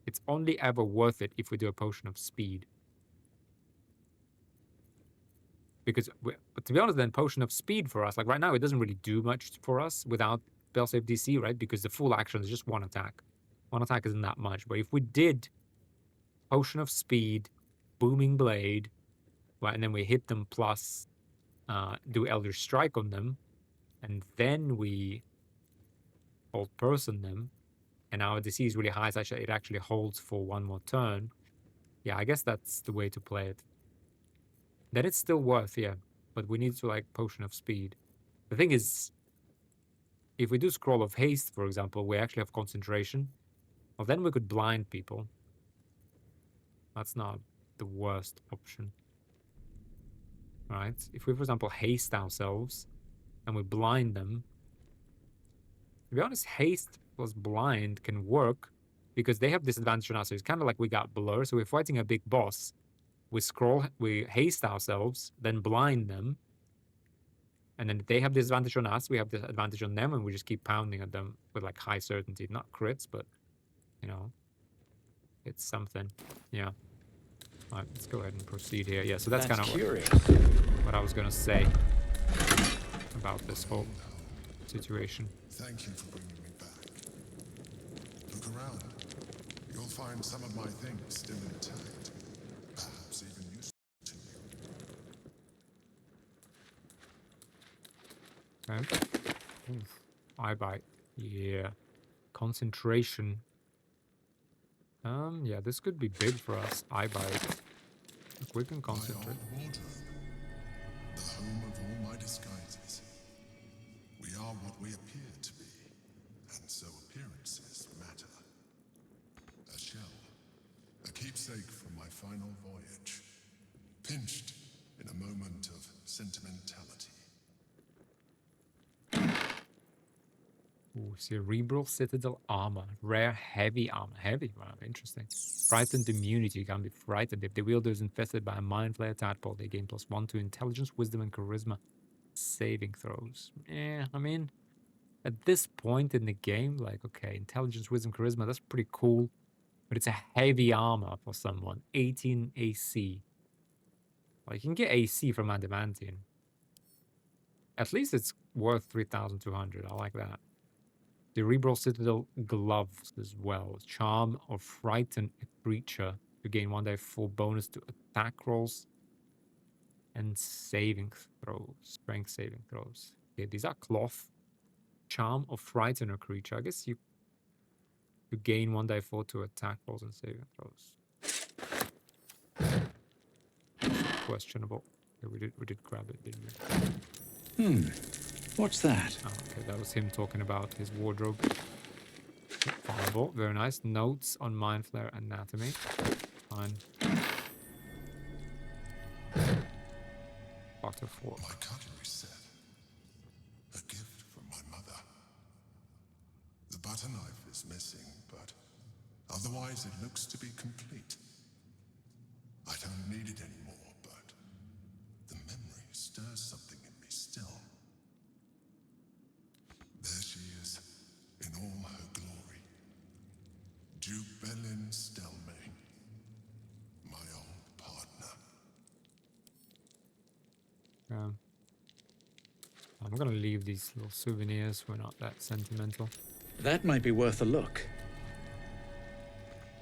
It's only ever worth it if we do a potion of speed. Because, but to be honest, then potion of speed for us, like right now, it doesn't really do much for us without spell save DC, right? Because the full action is just 1 attack. 1 attack isn't that much. But if we did potion of speed, booming blade, right, and then we hit them plus do Eldritch Strike on them, and then we hold person them, and our DC is really high, so it actually holds for 1 more turn. Yeah, I guess that's the way to play it. Then it's still worth, yeah, but we need to like potion of speed. The thing is, if we do Scroll of Haste, for example, we actually have concentration. Well, then we could blind people. That's not the worst option. Right? If we, for example, haste ourselves and we blind them, to be honest, haste plus blind can work because they have disadvantage on us. So it's kind of like we got blur. So we're fighting a big boss. We haste ourselves, then blind them. And then they have disadvantage on us, we have disadvantage on them, and we just keep pounding at them with like high certainty. Not crits, but, you know, it's something. Yeah. All right, let's go ahead and proceed here. Yeah, so that's kind of what I was going to say about this whole situation. Thank you for bringing me back. Look around. You'll find some of my things still intact. Perhaps even useful to you. Okay. Oof. Eye bite. Yeah. Concentration. Yeah, this could be big for us. Eye bite. Look, we can concentrate. My old wardrobe. The home of all my disguises. We are what we appear to be, and so appearances matter. A shell. A keepsake from my final voyage. Pinched in a moment of sentimentality. Ooh, Cerebral Citadel Armor. Rare heavy armor. Heavy? Wow, interesting. Frightened immunity. You can't be frightened. If the wielder is infested by a mind flayer tadpole, they gain +1 to intelligence, wisdom, and charisma. saving throws. Yeah, I mean, at this point in the game, like, okay, intelligence, wisdom, charisma, that's pretty cool. But it's a heavy armor for someone. 18 AC. Well, you can get AC from adamantine. At least it's worth 3,200. I like that. Cerebral Citadel gloves as well. Charm or frighten a creature to gain 1d4 bonus to attack rolls and saving throws. Strength saving throws. Okay, these are cloth. Charm or frighten a creature. I guess you gain 1d4 to attack rolls and saving throws. Questionable. Okay, we did grab it, didn't we? What's that? Oh, okay, that was him talking about his wardrobe. Fireball, very nice. Notes on Mind Flare Anatomy. Fine. Factor 4. My cutlery set. A gift from my mother. The butter knife is missing, but otherwise it looks to be complete. I don't need it anymore, but the memory stirs something in me still. There she is, in all her glory. Duke Belin Stelmane, my old partner. I'm gonna leave these little souvenirs. We're not that sentimental. That might be worth a look.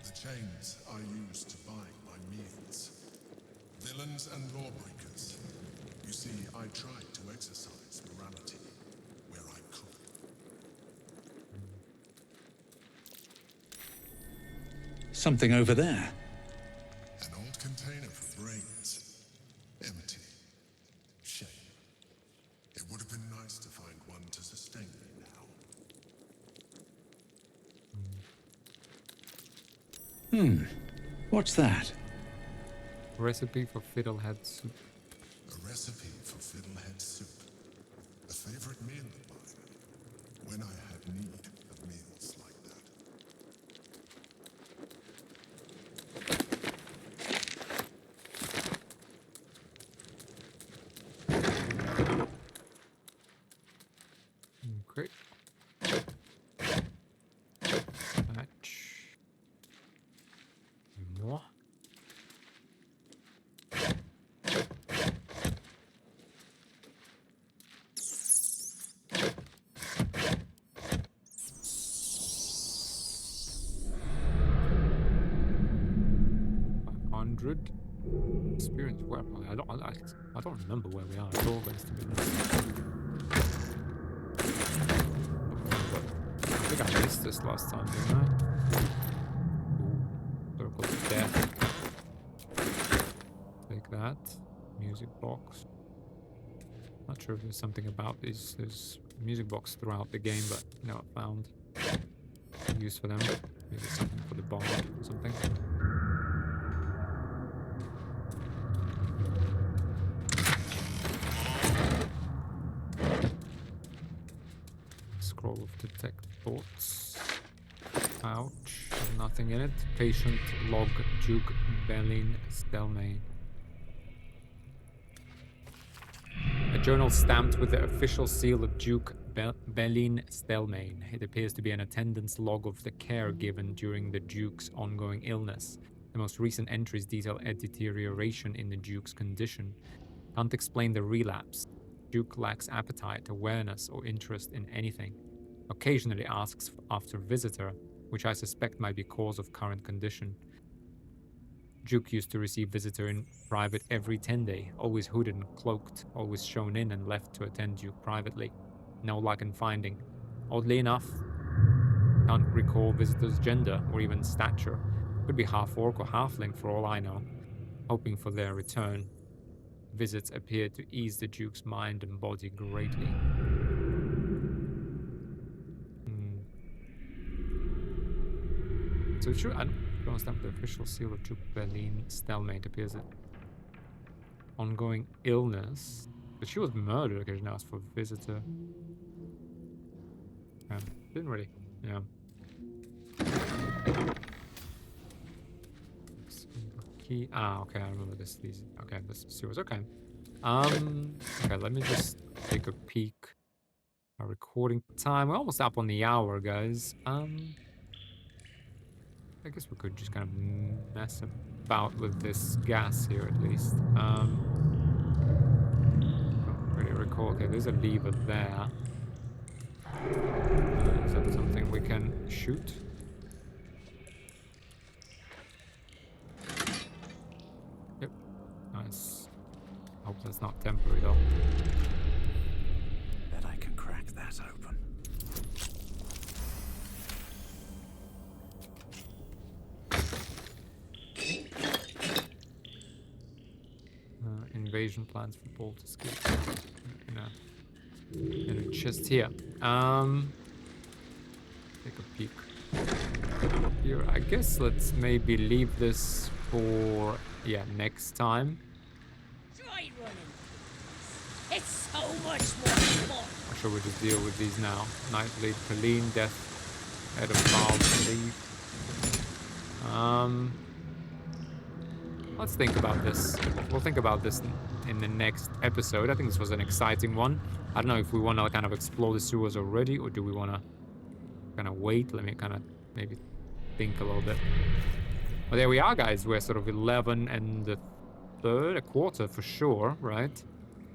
The chains I use to bind my meals. Villains and lawbreakers. You see, I tried to exercise morality where I could. Something over there. An old container for brains. Empty. Shame. It would have been nice to find one to sustain me now. What's that? Recipe for fiddlehead soup. A recipe for fiddlehead soup. A favorite meal of mine. When I had need of meals like that. Great. Match. More. Experience where I don't remember where we are at all, guys, to be honest. I think I missed this last time, didn't I? Ooh, Circle of Death. Take that. Music box. Not sure if there's something about these. There's music box throughout the game, but never found use for them. Maybe something for the bard or something. Scroll of detect thoughts. Ouch. There's nothing in it. Patient log Duke Belin Stelmane. A journal stamped with the official seal of Duke Belin Stelmane. It appears to be an attendance log of the care given during the Duke's ongoing illness. The most recent entries detail a deterioration in the Duke's condition. Can't explain the relapse. Duke lacks appetite, awareness, or interest in anything. Occasionally asks after visitor, which I suspect might be cause of current condition. Duke used to receive visitor in private every 10 day, always hooded and cloaked, always shown in and left to attend Duke privately. No luck in finding. Oddly enough, can't recall visitor's gender or even stature. Could be half orc or halfling for all I know. Hoping for their return. Visits appear to ease the Duke's mind and body greatly. So sure, I don't understand the official seal of Duke Belin Stelmane appears that ongoing illness. But she was murdered occasionally asked for visitor. Didn't really, yeah. Key. Ah, okay, I remember this. These. Okay, this was okay. Okay, let me just take a peek. Our recording time. We're almost up on the hour, guys. I guess we could just kind of mess about with this gas here at least. Don't really recall. Okay, there's a lever there. Is that something we can shoot? Yep. Nice. Hope that's not temporary though. Bet I can crack that open. Invasion plans for Baldur's Gate. In a chest here. Take a peek here. I guess let's maybe leave this for next time. Try running. It's so much more fun. Or should we just deal with these now? Nightblade, Colleen, Death, Head of Foul, leave. Let's think about this. We'll think about this in the next episode. I think this was an exciting one. I don't know if we want to kind of explore the sewers already, or do we want to kind of wait? Let me kind of maybe think a little bit. But there we are, guys. We're sort of 11 and a third, a quarter for sure, right?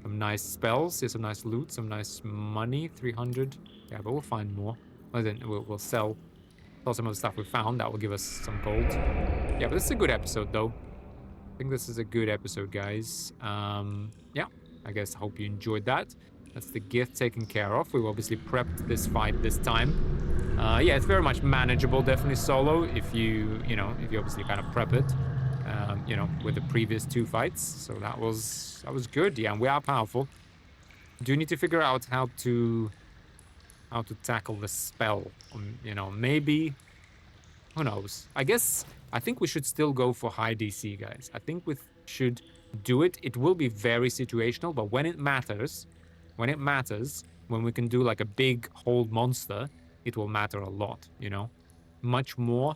Some nice spells, here's some nice loot, some nice money, 300. Yeah, but we'll find more. Well, then we'll sell some of the stuff we found. That will give us some gold. Yeah, but this is a good episode, though. I think this is a good episode, guys. Yeah, I guess I hope you enjoyed that. That's the Gith taken care of. We've obviously prepped this fight this time. Yeah, it's very much manageable, definitely solo, if you obviously kind of prep it, with the previous two fights. So that was good. Yeah, and we are powerful. Do need to figure out how to tackle the spell. Maybe, who knows? I think we should still go for high DC, guys. I think we should do it. It will be very situational, but when it matters, when we can do like a big hold monster, it will matter a lot, Much more,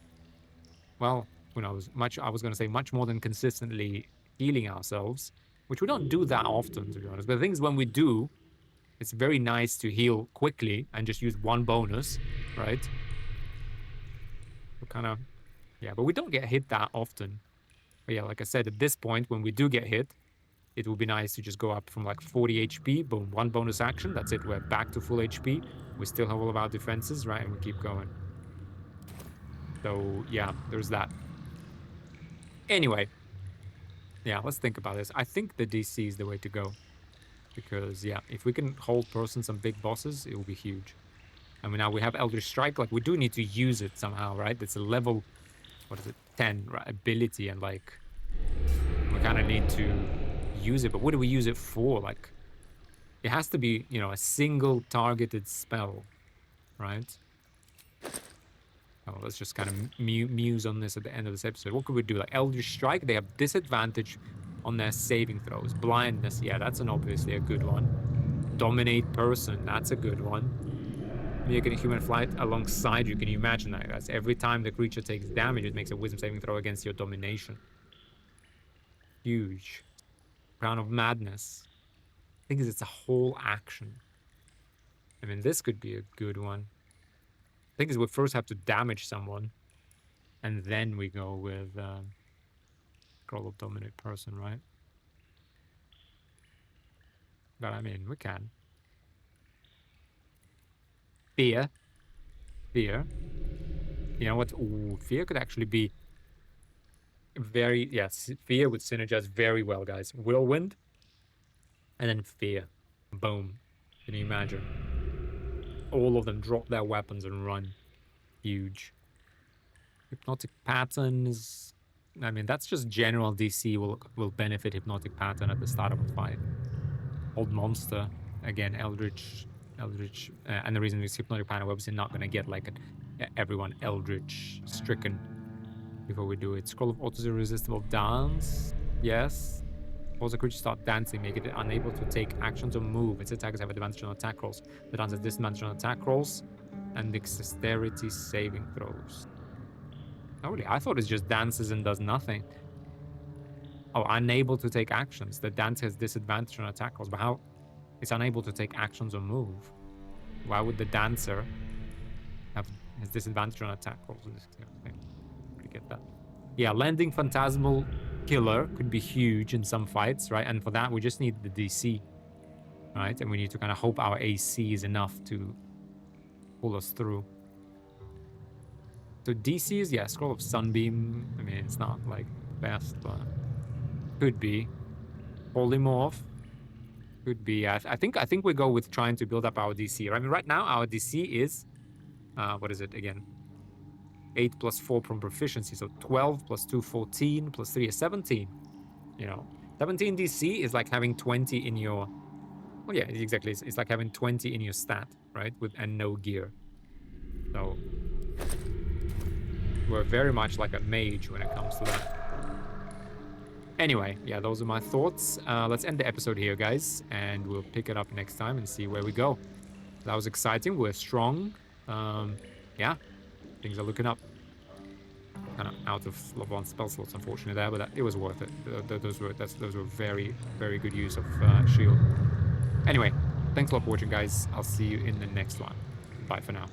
well, who knows, I was going to say much more than consistently healing ourselves, which we don't do that often, to be honest. But the thing is, when we do, it's very nice to heal quickly and just use one bonus, right? Yeah, but we don't get hit that often. But yeah, like I said, at this point, when we do get hit, it would be nice to just go up from like 40 HP, boom, one bonus action, that's it, we're back to full HP. We still have all of our defenses, right, and we keep going. So, yeah, there's that. Anyway, yeah, let's think about this. I think the DC is the way to go. Because, yeah, if we can hold person some big bosses, it will be huge. I mean, now we have Eldritch Strike, like, we do need to use it somehow, right? It's a level, 10, right, ability, and, like, we kind of need to use it. But what do we use it for? Like, it has to be, a single targeted spell, right? Oh, let's just kind of muse on this at the end of this episode. What could we do? Like, Eldritch Strike, they have disadvantage on their saving throws. Blindness, yeah, that's obviously a good one. Dominate person, that's a good one. Making a human flight alongside you. Can you imagine that, guys? Every time the creature takes damage, it makes a wisdom saving throw against your domination. Huge. Crown of Madness. I think it's a whole action. I mean, this could be a good one. I think we first have to damage someone, and then we go with Scroll of Dominate Person, right? But I mean, we can. Fear. You know what? Ooh, Fear could actually be very... Yes, Fear would synergize very well, guys. Whirlwind. And then Fear. Boom. Can you imagine? All of them drop their weapons and run. Huge. Hypnotic Pattern is... I mean, that's just general DC will benefit Hypnotic Pattern at the start of a fight. Old Monster. Again, Eldritch... and the reason is Hypnotic Pattern, we're obviously not going to get like everyone Eldritch stricken before we do it. Scroll of Auto-Irresistible Dance. Yes. Also, creatures start dancing, make it unable to take actions or move. Its attackers have advantage on attack rolls. The dance has disadvantage on attack rolls and dexterity saving throws. Oh, really? I thought it just dances and does nothing. Oh, unable to take actions. The dance has disadvantage on attack rolls. But how It's unable to take actions or move. Why would the dancer have his disadvantage on attack rolls? Okay, we get that. Yeah, landing Phantasmal Killer could be huge in some fights, right? And for that, we just need the DC, right? And we need to kind of hope our AC is enough to pull us through. So DCs, yeah, Scroll of Sunbeam. I mean, it's not like best, but could be. Polymorph could be. I think we go with trying to build up our DC. I mean, right now our DC is what is it again? 8 plus 4 from proficiency, so 12 plus 2, 14 plus 3 is 17. You know, 17 DC is like having 20 in your. Well, yeah, exactly. It's like having 20 in your stat, right? And no gear. So we're very much like a mage when it comes to that. Anyway, yeah, those are my thoughts. Let's end the episode here, guys, and we'll pick it up next time and see where we go. That was exciting. We're strong. Yeah, things are looking up. Kind of out of level 1 spell slots, unfortunately, there, but it was worth it. Those were very, very good use of shield. Anyway, thanks a lot for watching, guys. I'll see you in the next one. Bye for now.